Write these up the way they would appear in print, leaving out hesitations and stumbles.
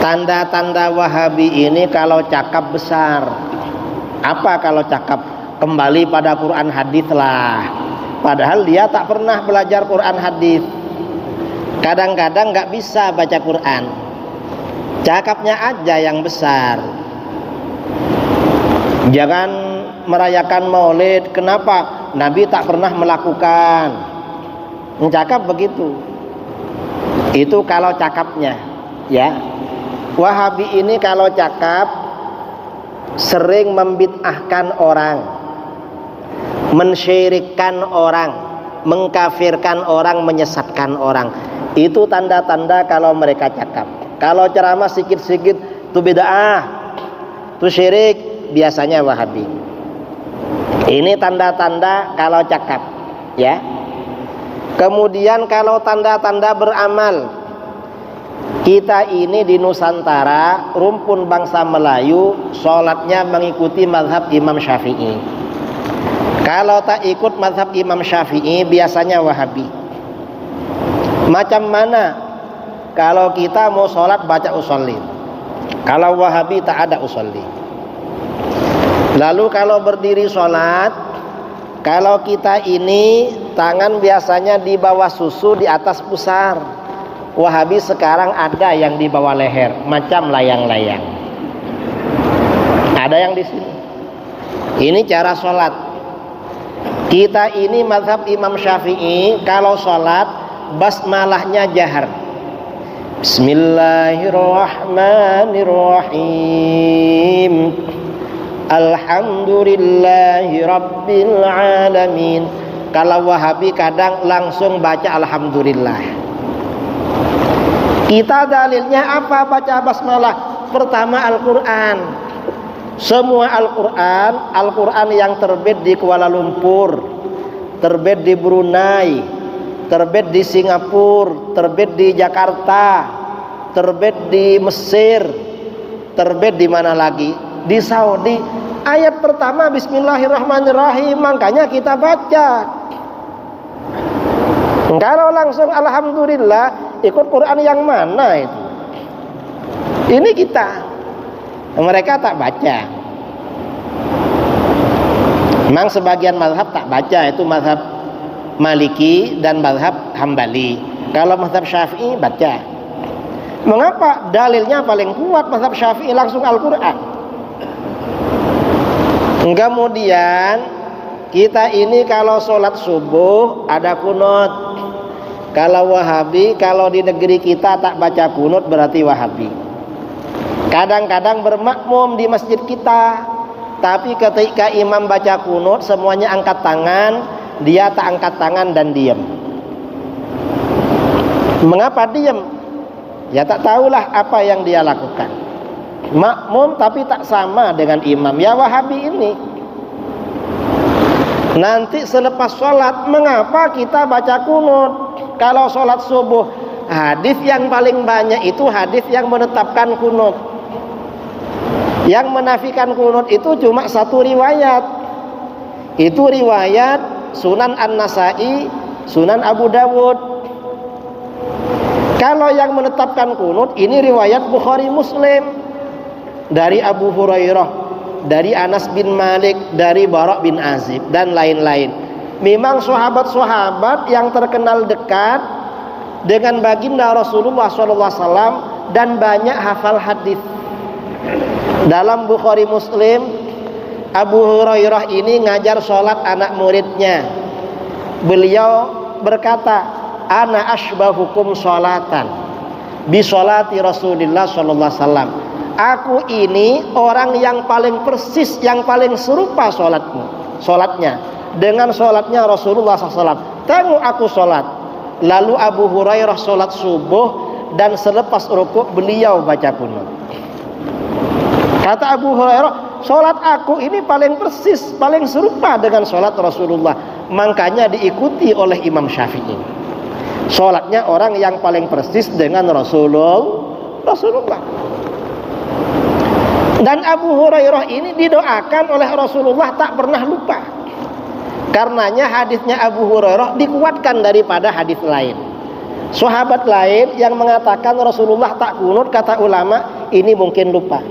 Tanda-tanda Wahabi ini kalau cakap besar. Apa kalau cakap? Kembali pada Quran hadis lah. Padahal dia tak pernah belajar Quran hadis. Kadang-kadang nggak bisa baca Quran. Cakapnya aja yang besar. Jangan merayakan Maulid. Kenapa? Nabi tak pernah melakukan. Cakap begitu. Itu kalau cakapnya, ya. Wahabi ini kalau cakap sering membid'ahkan orang, mensyirikkan orang, mengkafirkan orang, menyesatkan orang. Itu tanda-tanda kalau mereka cakap. Kalau ceramah sikit-sikit itu bid'ah, itu syirik, biasanya Wahabi. Ini tanda-tanda kalau cakap, ya. Kemudian kalau tanda-tanda beramal, kita ini di Nusantara, rumpun bangsa Melayu, sholatnya mengikuti mazhab Imam Syafi'i. Kalau tak ikut mazhab Imam Syafi'i, biasanya Wahabi. Macam mana? Kalau kita mau sholat baca usolli. Kalau Wahabi tak ada usolli. Lalu kalau berdiri sholat, kalau kita ini tangan biasanya di bawah susu, di atas pusar. Wahabi sekarang ada yang di bawah leher, macam layang-layang. Ada yang di sini. Ini cara sholat. Kita ini mazhab Imam Syafi'i, kalau sholat basmalahnya jahar. Bismillahirrahmanirrahim. Alhamdulillahi rabbil alamin. Kalau Wahabi kadang langsung baca alhamdulillah. Kita dalilnya apa baca basmalah? Pertama Al-Quran. Semua Al-Quran yang terbit di Kuala Lumpur, terbit di Brunei, terbit di Singapura, terbit di Jakarta, terbit di Mesir, terbit di mana lagi? Di Saudi. Ayat pertama Bismillahirrahmanirrahim, makanya kita baca. Kalau langsung alhamdulillah, ikut Quran yang mana itu? Ini kita. Mereka tak baca. Memang sebagian mazhab tak baca, itu mazhab Maliki dan mazhab Hambali. Kalau mazhab Syafi'i baca. Mengapa? Dalilnya paling kuat mazhab Syafi'i langsung Al-Quran. Kemudian kita ini kalau sholat subuh ada kunut. Kalau Wahabi, kalau di negeri kita tak baca kunut berarti Wahabi. Kadang-kadang bermakmum di masjid kita, tapi ketika imam baca kunut semuanya angkat tangan, dia tak angkat tangan dan diam. Mengapa diam? Ya tak tahulah apa yang dia lakukan. Makmum tapi tak sama dengan imam. Ya Wahabi ini. Nanti selepas sholat, mengapa kita baca kunut? Kalau sholat subuh, hadis yang paling banyak itu hadis yang menetapkan kunut. Yang menafikan kunut itu cuma satu riwayat. Itu riwayat Sunan An-Nasai, Sunan Abu Dawud. Kalau yang menetapkan kunut ini riwayat Bukhari Muslim. Dari Abu Hurairah, dari Anas bin Malik, dari Bara' bin Azib dan lain-lain. Memang sahabat-sahabat yang terkenal dekat dengan baginda Rasulullah SAW dan banyak hafal hadis. Dalam Bukhari Muslim, Abu Hurairah ini ngajar sholat anak muridnya. Beliau berkata, "Ana asbahukum sholatan bi sholati Rasulillah SAW." Aku ini orang yang paling persis, yang paling serupa sholatnya dengan sholatnya Rasulullah SAW. Tengok aku sholat. Lalu Abu Hurairah sholat subuh dan selepas rukuk beliau baca kunut. Kata Abu Hurairah, sholat aku ini paling persis, paling serupa dengan sholat Rasulullah. Makanya diikuti oleh Imam Syafi'i. Sholatnya orang yang paling persis dengan Rasulullah. Dan Abu Hurairah ini didoakan oleh Rasulullah tak pernah lupa. Karenanya hadisnya Abu Hurairah dikuatkan daripada hadis lain. Sahabat lain yang mengatakan Rasulullah tak kunut, kata ulama, ini mungkin lupa.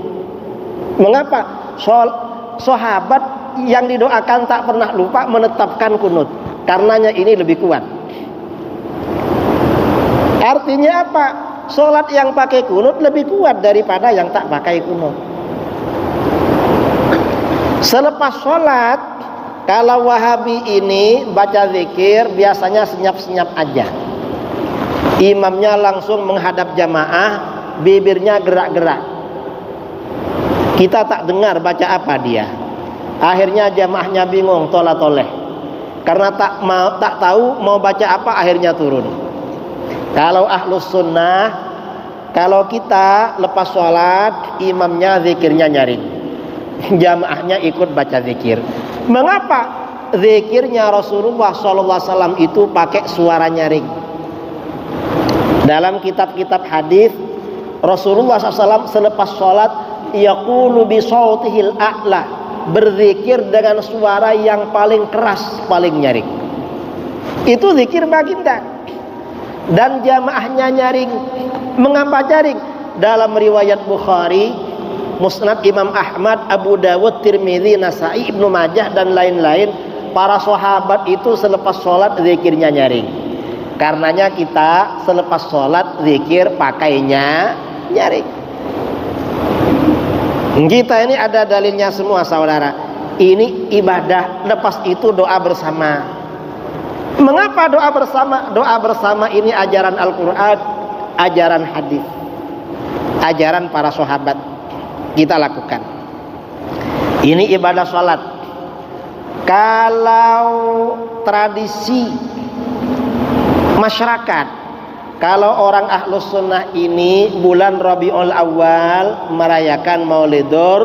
Mengapa? Sahabat yang didoakan tak pernah lupa menetapkan kunut. Karenanya ini lebih kuat. Artinya apa? Sholat yang pakai kunut lebih kuat daripada yang tak pakai kunut. Selepas sholat, kalau Wahabi ini baca zikir biasanya senyap-senyap aja. Imamnya langsung menghadap jamaah, bibirnya gerak-gerak. Kita tak dengar baca apa dia. Akhirnya jamaahnya bingung, tolah-toleh. Karena tak tahu mau baca apa, akhirnya turun. Kalau ahlus sunnah, kalau kita lepas sholat, imamnya zikirnya nyaring, jamaahnya ikut baca zikir. Mengapa? Zikirnya Rasulullah SAW itu pakai suara nyaring. Dalam kitab-kitab hadis, Rasulullah SAW selepas sholat yaqulu bi sautihil a'la, berzikir dengan suara yang paling keras, paling nyaring. Itu zikir baginda. Dan jamaahnya nyaring. Mengapa nyaring? Dalam riwayat Bukhari, Musnad Imam Ahmad, Abu Dawud, Tirmidzi, Nasai, Ibnu Majah dan lain-lain, para sahabat itu selepas sholat zikirnya nyaring. Karenanya kita selepas sholat zikir pakainya nyaring. Kita ini ada dalilnya semua saudara. Ini ibadah, lepas itu doa bersama. Mengapa doa bersama? Doa bersama ini ajaran Al-Quran, ajaran hadis, ajaran para sahabat. Kita lakukan. Ini ibadah sholat. Kalau tradisi masyarakat, kalau orang ahlus sunnah ini bulan Rabiul Awal merayakan Maulidur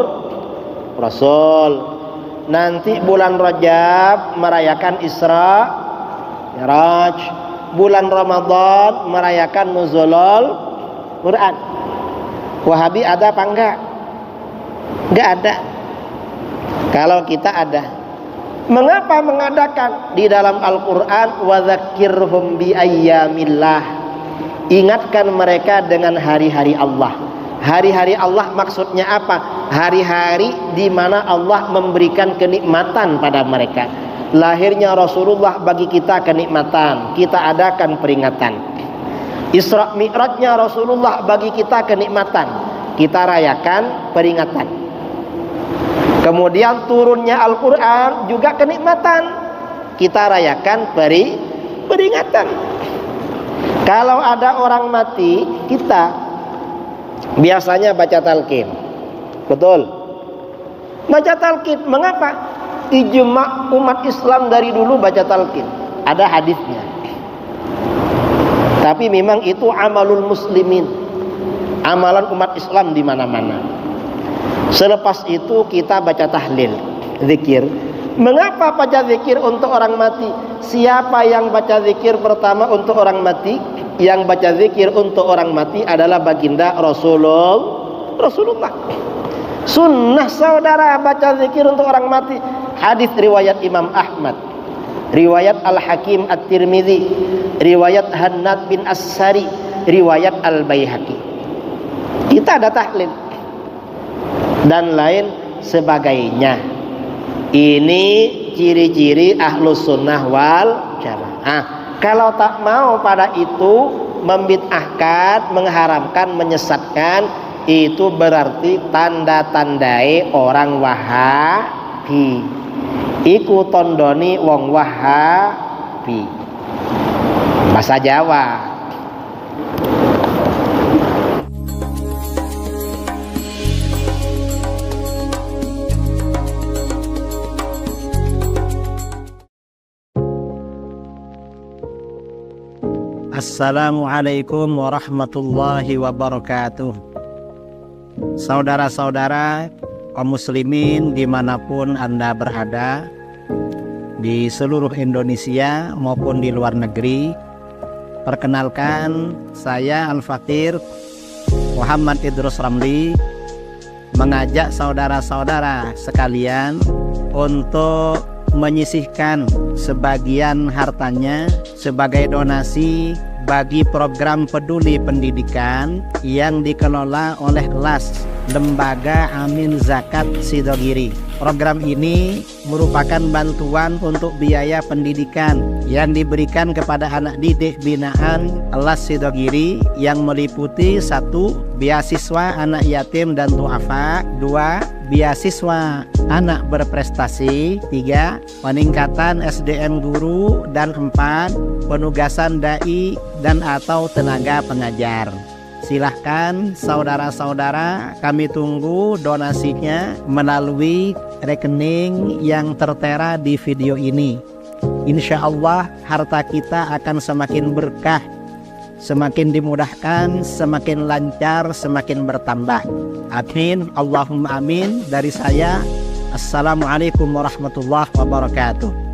Rasul, nanti bulan Rajab merayakan Isra Mi'raj, bulan Ramadan merayakan Nuzulul Quran. Wahabi ada apa enggak? Enggak ada. Kalau kita ada. Mengapa mengadakan? Di dalam Al-Quran, wa dzakirhum bi ayyamillah, ingatkan mereka dengan hari-hari Allah. Hari-hari Allah maksudnya apa? Hari-hari di mana Allah memberikan kenikmatan pada mereka. Lahirnya Rasulullah bagi kita kenikmatan, kita adakan peringatan. Isra Mi'rajnya Rasulullah bagi kita kenikmatan, kita rayakan peringatan. Kemudian turunnya Al-Quran juga kenikmatan, kita rayakan peringatan. Kalau ada orang mati, kita biasanya baca talqin. Betul? Baca talqin, mengapa? Ijma' umat Islam dari dulu baca talqin, ada hadisnya. Tapi memang itu amalul muslimin, amalan umat Islam di mana-mana. Selepas itu kita baca tahlil, zikir. Mengapa baca zikir untuk orang mati? Siapa yang baca zikir pertama untuk orang mati? Yang baca zikir untuk orang mati adalah baginda Rasulullah. Sunnah saudara baca zikir untuk orang mati. Hadis riwayat Imam Ahmad, riwayat Al-Hakim At-Tirmidzi, riwayat Hannad bin As-Sari, riwayat Al-Baihaqi. Kita ada tahlil dan lain sebagainya. Ini ciri-ciri ahlus sunnah wal jamaah. Kalau tak mau pada itu, membid'ahkan, mengharamkan, menyesatkan, itu berarti tanda-tandai orang Wahabi. Iku tondoni wong Wahabi. Bahasa Jawa. Assalamualaikum warahmatullahi wabarakatuh. Saudara-saudara kaum muslimin dimanapun Anda berada, di seluruh Indonesia maupun di luar negeri, perkenalkan saya Al-Fakir Muhammad Idrus Ramli mengajak saudara-saudara sekalian untuk menyisihkan sebagian hartanya sebagai donasi bagi program peduli pendidikan yang dikelola oleh LAS, Lembaga Amin Zakat Sidogiri. Program ini merupakan bantuan untuk biaya pendidikan yang diberikan kepada anak didik binaan LAS Sidogiri yang meliputi 1. Beasiswa anak yatim dan duafa, 2. Beasiswa anak berprestasi, 3. Peningkatan SDM guru, dan 4. Penugasan dai dan atau tenaga pengajar. Silahkan saudara-saudara, kami tunggu donasinya melalui rekening yang tertera di video ini. Insya Allah harta kita akan semakin berkah, semakin dimudahkan, semakin lancar, semakin bertambah. Amin, Allahumma amin. Dari saya, Assalamualaikum warahmatullahi wabarakatuh.